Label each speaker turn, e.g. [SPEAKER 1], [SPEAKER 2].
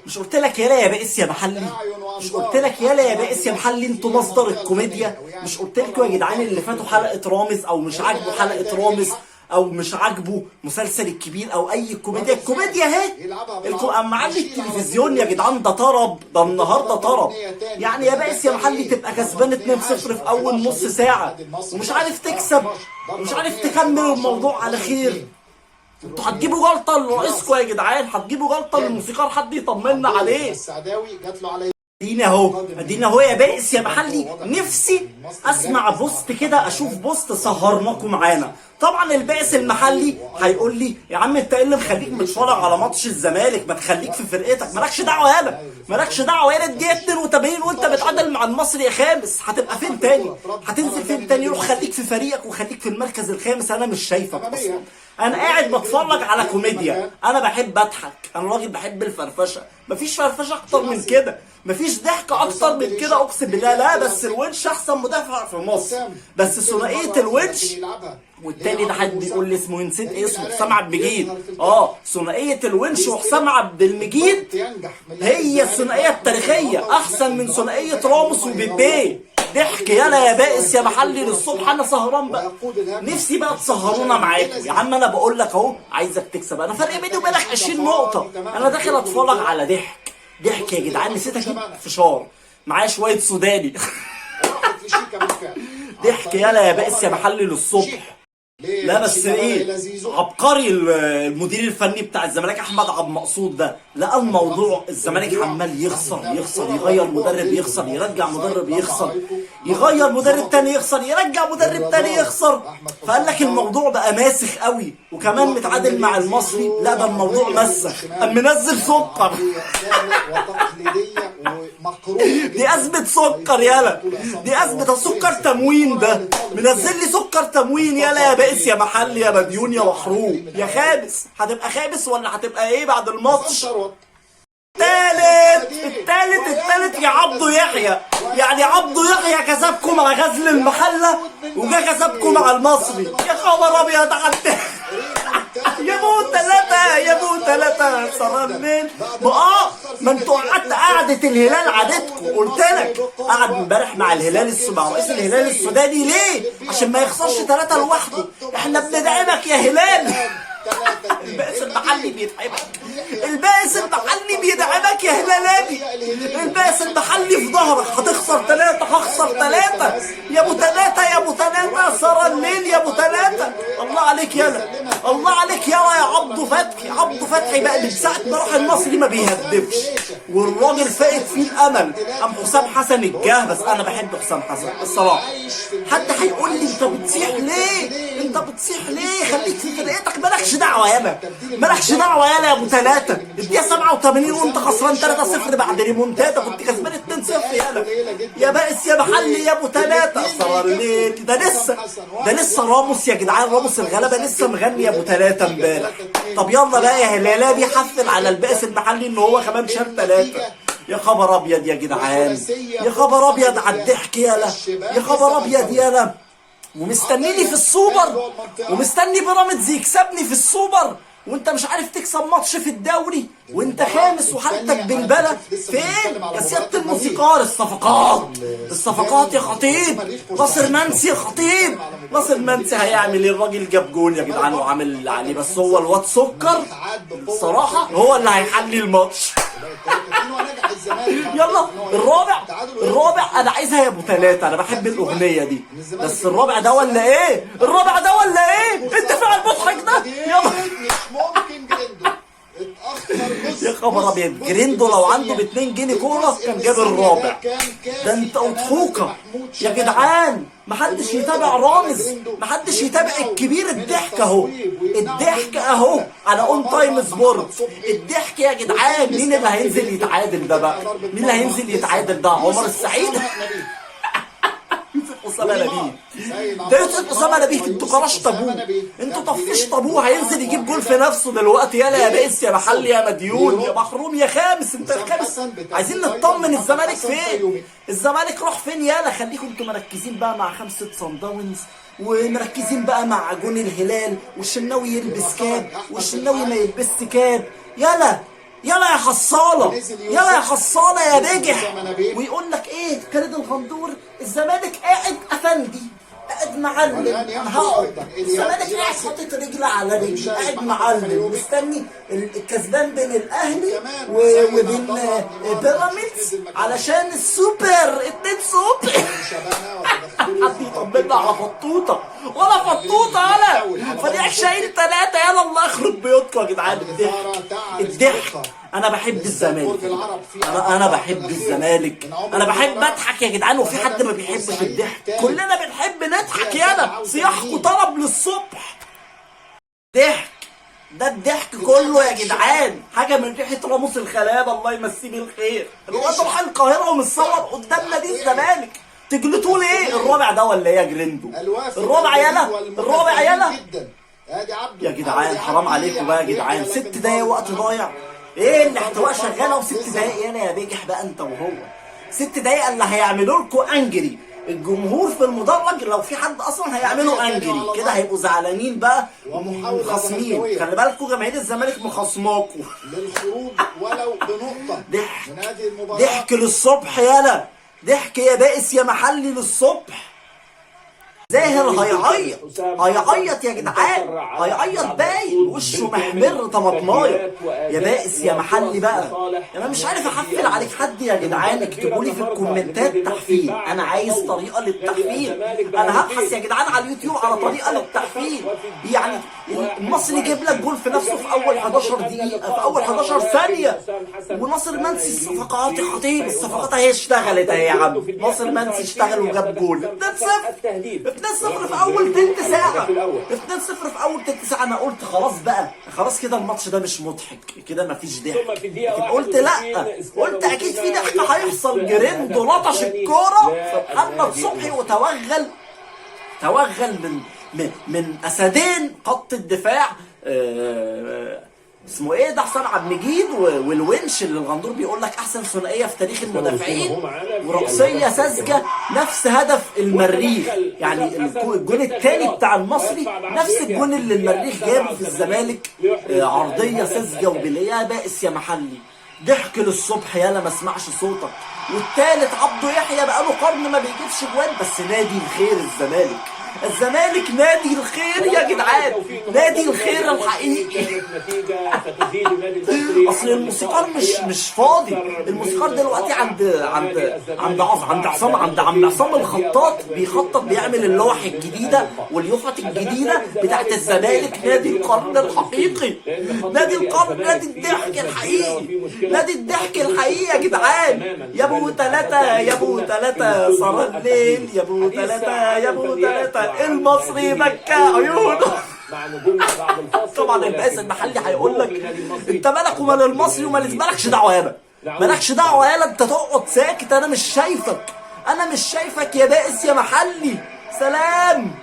[SPEAKER 1] مش قلت لك يالا يا بائس يا محلي؟ مش قلت لك يالا يا بائس يا محلي انتوا مصدر الكوميديا؟ مش قلت لكم يا جدعان اللي فاتوا حلقه رامز او مش عاجبه حلقه رامز او مش عاجبه مسلسل الكبير او اي كوميديا؟ الكوميديا اهي. اما عندي التلفزيون يا جدعان ده طرب، ده النهارده طرب. يعني يا بائس يا محلي تبقى كسبان 2-0 في اول نص ساعه ومش عارف تكسب ومش عارف تكمل الموضوع على خير. انتوا هتجيبوا جلطه لرئيسكم يا جدعان، هتجيبوا جلطه للموسيقار حد يطمنا عليه. ادينا اهو يا بائس يا محلي. نفسي اسمع بوست كده، اشوف بوست سهرناكم معانا. طبعا البائس المحلي هيقول لي يا عم انت ايه اللي مخليك متفرج على ماتش الزمالك؟ ما تخليك في فرقتك، مالكش دعوه يالا، مالكش دعوه يالا. الدقيقه 82 وانت بتعادل مع المصري يا خامس، هتبقى فين تاني؟ هتنزل فين تاني؟ روح خليك في فريقك وخليك في المركز الخامس. انا مش شايفك اصلا، انا قاعد بتفرج على كوميديا. انا بحب اضحك، انا راجل بحب الفرفشه. مفيش فرفشه اكتر من كده، مفيش ضحك اكتر من كده اقسم بالله. لا بس الونش احسن مدافع في مصر، بس ثنائيه الونش والتاني ده حد بيقول لي اسمه، نسيت اسمه، حسام عبد المجيد. ثنائيه الونش وحسام عبد المجيد هي الثنائيه التاريخيه، احسن من ثنائيه راموس وبيبي. ضحك يالا يا بائس يا محلي للصبح. انا سهران بقى، نفسي بقى تسهرونا معاكم يا عم. انا بقول لك اهو عايزك تكسب، انا فرق بيني وبينك 20 نقطه. انا داخل اتفرج على ضحك يا جدعان. نسيت اجيب فشار معايا شويه سوداني. ضحك يالا يا بائس يا محلي للصبح. لا بس ايه، عبقري المدير الفني بتاع الزمالك احمد عبد المقصود ده. لقى الموضوع الزمالك عمال يخسر، يغير مدرب يخسر، يرجع مدرب يخسر، يغير مدرب تاني يخسر، يرجع مدرب تاني يخسر. فقال لك الموضوع بقى ماسخ قوي، وكمان متعادل مع المصري. لا ده الموضوع مسخ، قام منزل سكر. دي أزمة سكر يالا، دي أزمة سكر تموين. ده منزل لي سكر تموين يالا يا بائس يا محلي يا مديون يا محروم يا خامس. هتبقى خامس ولا هتبقى ايه بعد الماتش؟ التالت يا عبده يحيى. يعني عبده يحيى كسبكم مع غزل المحله وجا كسبكم مع المصري. يا خبر ابيض عدى. يا بو تلاتة صرمين. ما انتوا قعدة الهلال عادتكم. قلت لك قعد امبارح مع الهلال مع رئيس الهلال السوداني ليه؟ عشان ما يخسرش 3 لوحده. احنا بندعمك يا هلال. البائس المحلي بيدعمك، البائس المحلي بيدعمك يا هلالاني. البائس المحلي في ظهرك. هتخسر 3 هخسر 3. يا ابو 3 يا ابو 3 سهر الليل يا ابو 3. الله عليك يالا، الله عليك يالا يا عبده فتحي. عبده فتحي بقى من ساعه ما راح المصري ما بيهدفش، والراجل فاقد فيه الامل. قام حسام حسن الجاه، بس انا بحب حسام حسن الصراحه. حد هيقول لي انت بتصيح ليه؟ انت بتصيح ليه؟ خليك في فرقتك، مالكش دعوه يالا، مالكش دعوه يالا يا ابو 3. الدقيقه 87 وانت خسران 3-0 بعد ريمونتادا، كنت كسبان 2-0 يالا. يا بائس يا محلي يا ابو 3 صار الليل. ده لسه راموس يا جدعان، راموس الغلبه لسه مغني يا ابو 3 امبارح. طب يلا بقى يا هلالة بيحفل على البائس المحلي ان هو كمان شال 3. يا خبر ابيض يا جدعان، يا خبر ابيض على الضحك يالا، يا خبر ابيض يالا. ومستنيني في السوبر، ومستني بيراميدز يكسبني في السوبر، وانت مش عارف تكسب ماتش في الدوري، وانت خامس وحالتك بالبلد. فين يا سياده الموسيقار؟ الصفقات يا خطيب. ناصر منسي يا خطيب. ناصر منسي هيعمل ايه؟ الراجل جاب جون يا جدعان وعامل اللي عليه، بس هو الواد سكر الصراحه هو اللي هيحلي الماتش. يلا الرابع انا عايزها يا ابو 3. انا بحب الاغنيه دي، بس الرابع ده ولا ايه؟ انت فعلا مضحك ده. يلا يا خبر ابيض. جريندو لو عنده ب2 جنيه كوره كان جاب الرابع. ده انت اضحوكه يا جدعان. محدش يتابع رامز، محدش يتابع الكبير. الضحك اهو على اون تايم سبورت. الضحك يا جدعان. مين اللي هينزل يتعادل ده بقى؟ مين اللي هينزل يتعادل ده؟ عمر السعيد؟ يوسف اسامه نبيه. ده يوسف اسامه نبيه. انتوا كرشت ابوه، انتوا طفشت ابوه. هينزل يجيب جول في نفسه دلوقتي. يالا يا بائس يا محلي يا مديون يا محروم يا خامس. انت الخامس. عايزين نطمن الزمالك فين؟ الزمالك راح فين يالا؟ خليكم انتوا مركزين بقى مع 5 صن داونز، ومركزين بقى مع جون الهلال، والشناوي يلبس كاب والشناوي ما يلبسش كاب. يالا يلا يا حصاله، يلا يا حصاله يا بجح. ويقول لك ايه خالد الغندور، الزمالك قاعد افندي، قاعد معلم، انا هقعد. الزمالك قاعد حاطط رجل على رجل، قاعد معلم مستني الكسبان بين الاهلي وبين بيراميدز علشان السوبر، 2 سوبر. حد يطبلنا على فطوطه ولا فطوطه ولا فريق شايل 3. يلا الله يخرب بيوتكم يا جدعان. الضحك انا بحب الزمالك، انا بحب الزمالك، انا بحب اضحك يا جدعان. وفي حد ما بيحبش الضحك؟ كلنا بنحب نضحك. يلا صياحكوا طرب للصبح. ضحك، ده الضحك كله يا جدعان حاجه من ريحه راموس الخلاب الله يمسيه بالخير. الواد راح القاهره ومتصور قدام نادي الزمالك، تجلطوه ليه؟ الرابع ده ولا ايه يا جريندو؟ الرابع يلا، الرابع يلا يا جدعان. حرام عليكم بقى يا جدعان، 6 دقايق وقت ضايع. ايه الاحتواء شغاله و6 دقايق؟ يلا يا بجح بقى انت وهو. 6 دقايق اللي هيعملوا لكم انجري الجمهور في المدرج، لو في حد اصلا هيعملوا انجري كده هيبقوا زعلانين بقى ومخاصمين. خلي بالكم جماهير الزمالك مخاصماكم
[SPEAKER 2] للخروج ولو بنقطه.
[SPEAKER 1] ضحك للصبح يلا، ضحك يا بائس يا محلي للصبح. زاهر هيعيط يا جدعان، هيعيط باين وشه محمر طماطمايه. يا بائس يا محلي بقى، انا مش عارف احفل عليك حد يا جدعان. اكتبوا لي في الكومنتات تحفيل، انا عايز طريقه للتحفيل. انا هبحث يا جدعان على اليوتيوب على طريقه للتحفيل. يعني المصري يجيب لك جول في نفسه في اول 11 دقيقه، في اول 11 ثانيه. وناصر منسي الصفقات يا خطيب، الصفقات اهي اشتغلت اهي يا عم. ناصر منسي اشتغل وجاب جول 2-0 في اول تلت ساعة. 2-0 في اول تلت ساعة. انا قلت خلاص بقى، خلاص كده الماتش ده مش مضحك كده، مفيش ضحك. لكن قلت لا، قلت اكيد في ضحك هيحصل. جريندو لطش الكورة في محمد صبحي وتوغل من اسدين خط الدفاع. اسمه ايه ده؟ حسام عبد المجيد والونش اللي الغندور بيقول لك احسن ثنائيه في تاريخ المدافعين، ورأسيه ساذجه نفس هدف المريخ. يعني الجون الثاني بتاع المصري نفس الجون اللي المريخ جابه في الزمالك، عرضيه ساذجه وبليه. بائس يا محلي، ضحك للصبح يلا ما اسمعش صوتك. والثالث عبده يحيى بقاله قرن ما بيجيبش جوان، بس نادي الخير الزمالك. الزمالك نادي الخير يا جدعان، نادي الخير الحقيقي. اصل الموسيقار مش فاضي. الموسيقار دلوقتي عند عم عصام الخطاط، بيخطط بيعمل اللوح الجديده واليوفط الجديده بتاعت الزمالك. نادي القرن الحقيقي، نادي القرن، نادي الضحك الحقيقي، نادي الضحك الحقيقي يا جدعان. يا ابو 3 يا ابو 3 صار الليل، يا ابو 3 يا ابو 3 المصري بكى عيونه. طبعا البائس المحلي هيقول لك انت مالك ومال المصري مالكش دعوه يالا، مالكش دعوه يالا، انت تقعد ساكت. انا مش شايفك، انا مش شايفك يا بائس يا محلي. سلام.